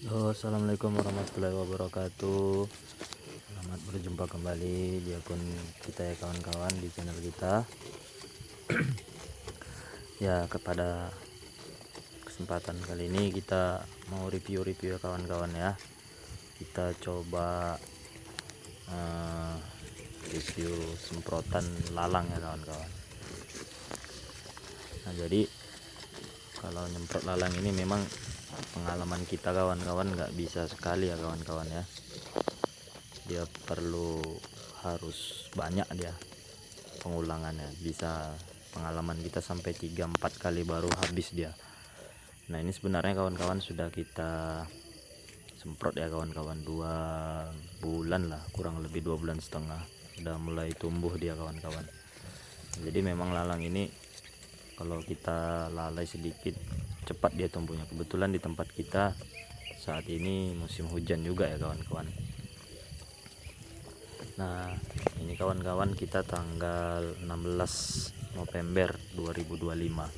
Halo, assalamualaikum warahmatullahi wabarakatuh. Selamat berjumpa kembali di akun kita ya kawan-kawan, di channel kita. Ya, kepada kesempatan kali ini kita mau review ya kawan-kawan ya. Kita coba review semprotan lalang ya kawan-kawan. Nah, jadi kalau nyemprot lalang ini memang pengalaman kita kawan-kawan nggak bisa sekali ya kawan-kawan ya. Dia harus banyak dia pengulangannya, bisa pengalaman kita sampai 3-4 kali baru habis dia. Nah, ini sebenarnya kawan-kawan sudah kita semprot ya kawan-kawan 2 bulan lah, kurang lebih 2 bulan setengah, udah mulai tumbuh dia kawan-kawan. Jadi memang lalang ini kalau kita lalai sedikit cepat dia tumbuhnya. Kebetulan di tempat kita saat ini musim hujan juga ya kawan-kawan. Nah, ini kawan-kawan kita tanggal 16 November 2025.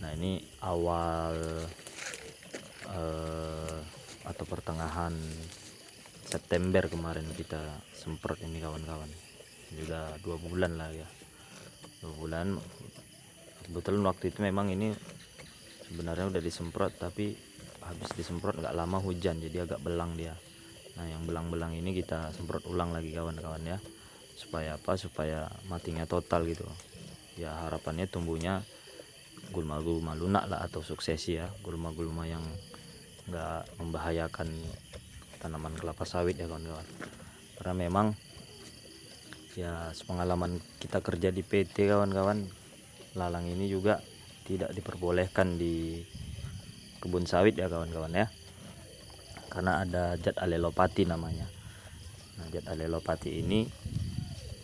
Nah, ini awal atau pertengahan September kemarin kita semprot ini kawan-kawan. Juga 2 bulan lah ya. 2 bulan. Kebetulan waktu itu memang ini sebenarnya udah disemprot, tapi habis disemprot nggak lama hujan, jadi agak belang dia. Nah, yang belang-belang ini kita semprot ulang lagi kawan-kawan ya, supaya apa, supaya matinya total gitu ya. Harapannya tumbuhnya gulma-gulma lunak lah, atau suksesi ya, gulma-gulma yang nggak membahayakan tanaman kelapa sawit ya kawan-kawan. Karena memang ya sepengalaman kita kerja di PT kawan-kawan, lalang ini juga tidak diperbolehkan di kebun sawit ya kawan-kawan ya, karena ada zat alelopati namanya. Nah, zat alelopati ini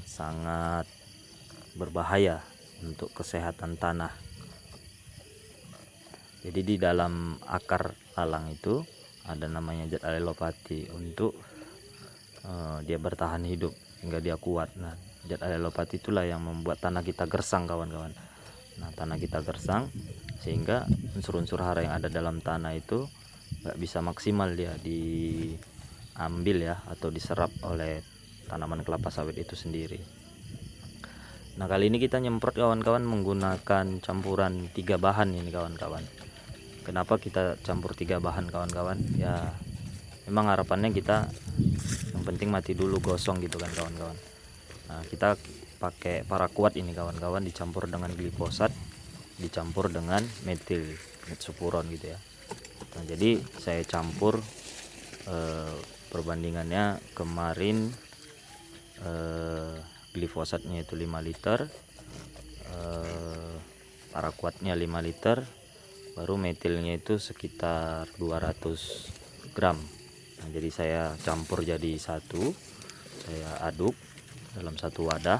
sangat berbahaya untuk kesehatan tanah. Jadi di dalam akar lalang itu ada namanya zat alelopati untuk dia bertahan hidup hingga dia kuat. Nah, zat alelopati itulah yang membuat tanah kita gersang kawan-kawan. Nah, tanah kita gersang sehingga unsur-unsur hara yang ada dalam tanah itu nggak bisa maksimal dia diambil ya, atau diserap oleh tanaman kelapa sawit itu sendiri. Nah, kali ini kita nyemprot kawan-kawan menggunakan campuran 3 bahan ini kawan-kawan. Kenapa kita campur 3 bahan kawan-kawan? Ya memang harapannya kita yang penting mati dulu, gosong gitu kan kawan-kawan. Nah, kita pakai paraquat ini kawan-kawan, dicampur dengan glifosat, dicampur dengan metil metsufuron gitu ya. Nah, jadi saya campur perbandingannya kemarin, glifosatnya itu 5 liter, paraquatnya 5 liter, baru metilnya itu sekitar 200 gram. Nah, jadi saya campur jadi satu, saya aduk dalam satu wadah.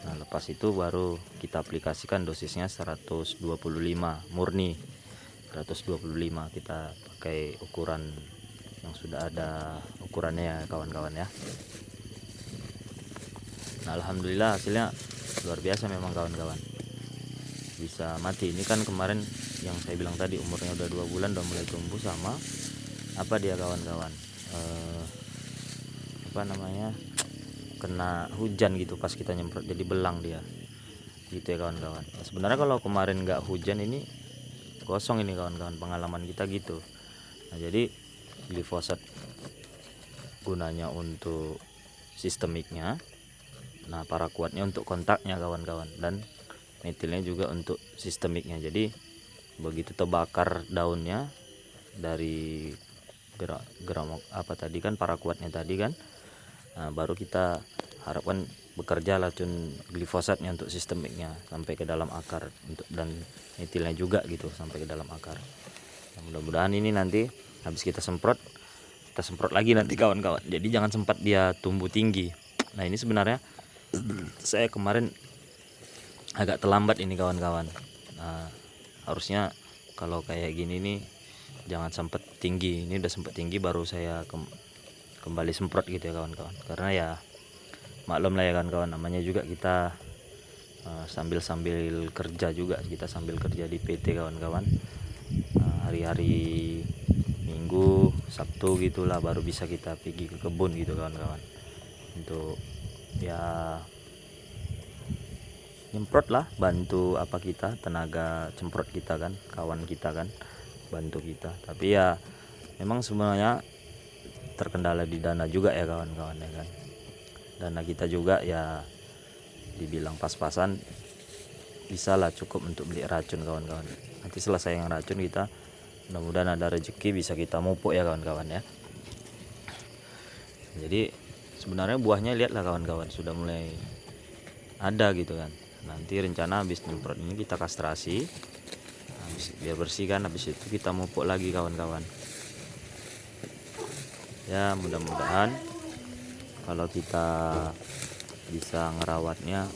Nah, lepas itu baru kita aplikasikan dosisnya 125 murni. 125 kita pakai ukuran yang sudah ada ukurannya ya kawan-kawan ya. Nah, alhamdulillah hasilnya luar biasa memang kawan-kawan, bisa mati. Ini kan kemarin yang saya bilang tadi umurnya udah 2 bulan, udah mulai tumbuh sama apa dia kawan-kawan, apa namanya, kena hujan gitu pas kita nyemprot, jadi belang dia gitu ya kawan-kawan. Sebenarnya kalau kemarin nggak hujan ini gosong ini kawan-kawan, pengalaman kita gitu. Nah, jadi glifosat gunanya untuk sistemiknya, nah paraquatnya untuk kontaknya kawan-kawan, dan metilnya juga untuk sistemiknya. Jadi begitu terbakar daunnya dari geram apa tadi kan, paraquatnya tadi kan, nah, baru kita harapkan bekerja racun glifosatnya untuk sistemiknya sampai ke dalam akar, untuk dan metilnya juga gitu sampai ke dalam akar. Nah, mudah-mudahan ini nanti habis kita semprot lagi nanti kawan-kawan, jadi jangan sempat dia tumbuh tinggi. Nah, ini sebenarnya saya kemarin agak terlambat ini kawan-kawan. Nah, harusnya kalau kayak gini nih jangan sempat tinggi. Ini udah sempat tinggi baru saya kembali semprot gitu ya kawan-kawan. Karena ya maklum lah ya kawan-kawan, namanya juga kita sambil kerja juga, kita sambil kerja di PT kawan-kawan. Hari-hari Minggu Minggu Sabtu gitulah baru bisa kita pergi ke kebun gitu kawan-kawan, untuk ya nyemprot lah, bantu apa kita, tenaga semprot kita kan, kawan kita kan bantu kita. Tapi ya memang sebenarnya terkendala di dana juga ya kawan-kawan ya kan, dana kita juga ya dibilang pas-pasan, bisa lah cukup untuk beli racun kawan-kawan. Nanti selesai yang racun kita mudah-mudahan ada rezeki bisa kita mupuk ya kawan-kawan ya. Jadi sebenarnya buahnya lihatlah kawan-kawan, sudah mulai ada gitu kan. Nanti rencana habis nyemprot ini kita kastrasi, biar bersih kan, habis itu kita mupuk lagi kawan-kawan. Ya mudah-mudahan kalau kita bisa ngerawatnya,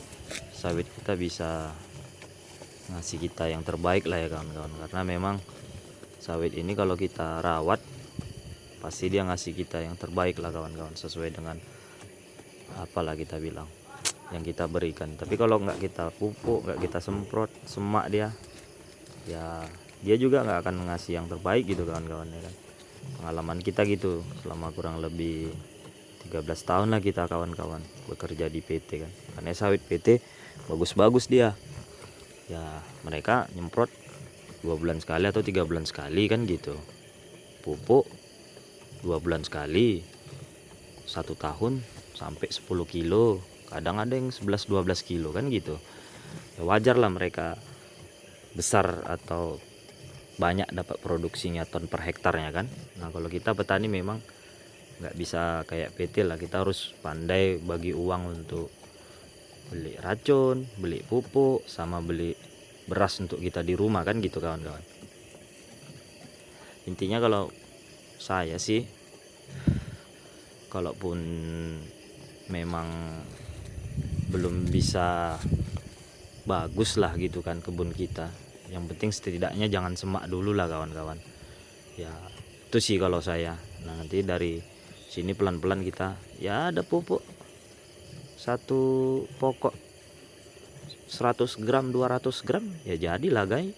sawit kita bisa ngasih kita yang terbaik lah ya kawan-kawan. Karena memang sawit ini kalau kita rawat pasti dia ngasih kita yang terbaik lah kawan-kawan, sesuai dengan apalah kita bilang yang kita berikan. Tapi kalau nggak kita pupuk, nggak kita semprot semak dia, ya dia juga nggak akan ngasih yang terbaik gitu kawan-kawan ya kan. Pengalaman kita gitu selama kurang lebih 13 tahun lah kita kawan-kawan bekerja di PT kan. Karena sawit PT bagus-bagus dia, ya mereka nyemprot 2 bulan sekali atau 3 bulan sekali kan gitu, pupuk 2 bulan sekali, 1 tahun sampai 10 kilo, kadang ada yang 11-12 kilo kan gitu. Ya wajar lah mereka besar atau banyak dapat produksinya ton per hektarnya kan. Nah kalau kita petani memang nggak bisa kayak PT lah, kita harus pandai bagi uang untuk beli racun, beli pupuk, sama beli beras untuk kita di rumah kan gitu kawan-kawan. Intinya kalau saya sih, kalaupun memang belum bisa bagus lah gitu kan kebun kita, yang penting setidaknya jangan semak dulu lah kawan-kawan ya, itu sih kalau saya. Nah nanti dari sini pelan-pelan kita ya ada pupuk satu pokok 100 gram 200 gram ya jadilah guys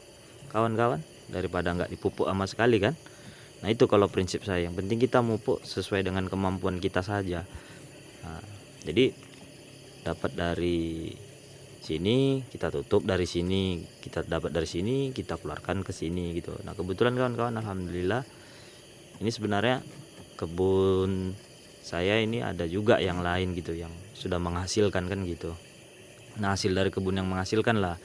kawan-kawan, daripada nggak dipupuk sama sekali kan. Nah itu kalau prinsip saya, yang penting kita mupuk sesuai dengan kemampuan kita saja. Nah, jadi dapat dari sini kita tutup, dari sini kita dapat, dari sini kita keluarkan ke sini gitu. Nah kebetulan kawan-kawan alhamdulillah ini sebenarnya kebun saya ini ada juga yang lain gitu yang sudah menghasilkan kan gitu. Nah hasil dari kebun yang menghasilkan lah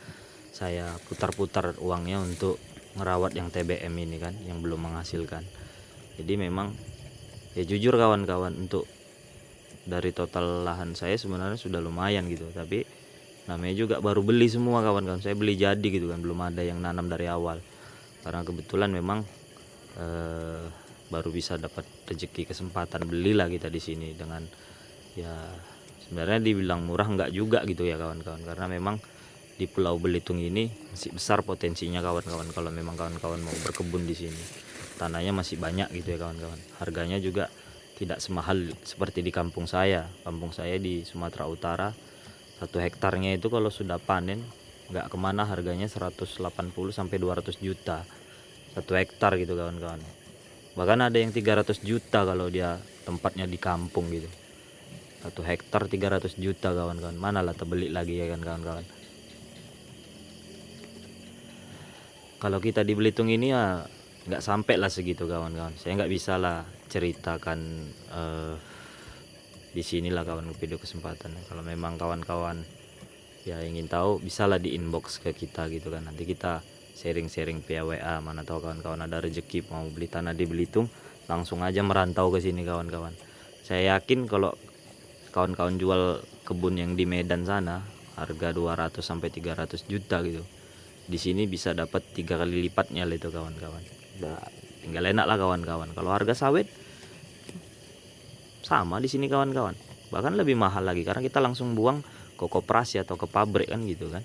saya putar-putar uangnya untuk ngerawat yang TBM ini kan, yang belum menghasilkan. Jadi memang ya jujur kawan-kawan, untuk dari total lahan saya sebenarnya sudah lumayan gitu, tapi namanya juga baru beli semua kawan-kawan, saya beli jadi gitu kan, belum ada yang nanam dari awal. Karena kebetulan memang baru bisa dapat rezeki kesempatan belilah kita di sini dengan ya sebenarnya dibilang murah enggak juga gitu ya kawan-kawan, karena memang di Pulau Belitung ini masih besar potensinya kawan-kawan. Kalau memang kawan-kawan mau berkebun di sini, tanahnya masih banyak gitu ya kawan-kawan. Harganya juga tidak semahal seperti di kampung saya. Kampung saya di Sumatera Utara, 1 hektarnya itu kalau sudah panen nggak kemana, harganya 180 sampai 200 juta 1 hektar gitu kawan-kawan. Bahkan ada yang 300 juta kalau dia tempatnya di kampung gitu. 1 hektar 300 juta kawan-kawan, mana lah terbeli lagi ya kan kawan-kawan. Kalau kita di Belitung ini ya nggak sampai lah segitu kawan-kawan. Saya nggak bisa lah ceritakan di sinilah kawan video kesempatan. Kalau memang kawan-kawan ya ingin tahu, bisalah di inbox ke kita gitu kan, nanti kita sharing-sharing via WA. Mana tahu kawan-kawan ada rezeki mau beli tanah di Belitung, langsung aja merantau ke sini kawan-kawan. Saya yakin kalau kawan-kawan jual kebun yang di Medan sana harga 200 sampai 300 juta gitu, di sini bisa dapat 3 kali lipatnya lah itu kawan-kawan. Nah, tinggal enak lah kawan-kawan. Kalau harga sawit sama di sini kawan-kawan, bahkan lebih mahal lagi karena kita langsung buang ke koperasi atau ke pabrik kan gitu kan.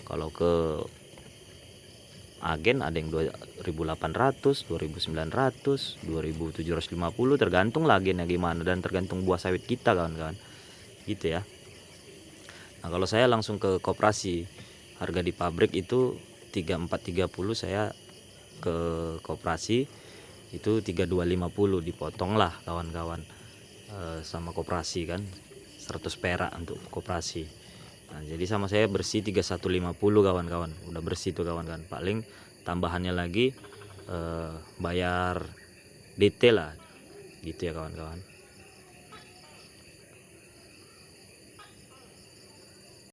Kalau ke agen ada yang 2.800, 2.900, 2.750, tergantung lah agennya gimana dan tergantung buah sawit kita kawan-kawan gitu ya. Nah kalau saya langsung ke koperasi, harga di pabrik itu 3430, saya ke koperasi itu 3250 dipotong lah kawan-kawan, sama koperasi kan 100 perak untuk koperasi. Nah, jadi sama saya bersih 3150 kawan-kawan, udah bersih tuh kawan-kawan. Paling tambahannya lagi bayar DT lah gitu ya kawan-kawan.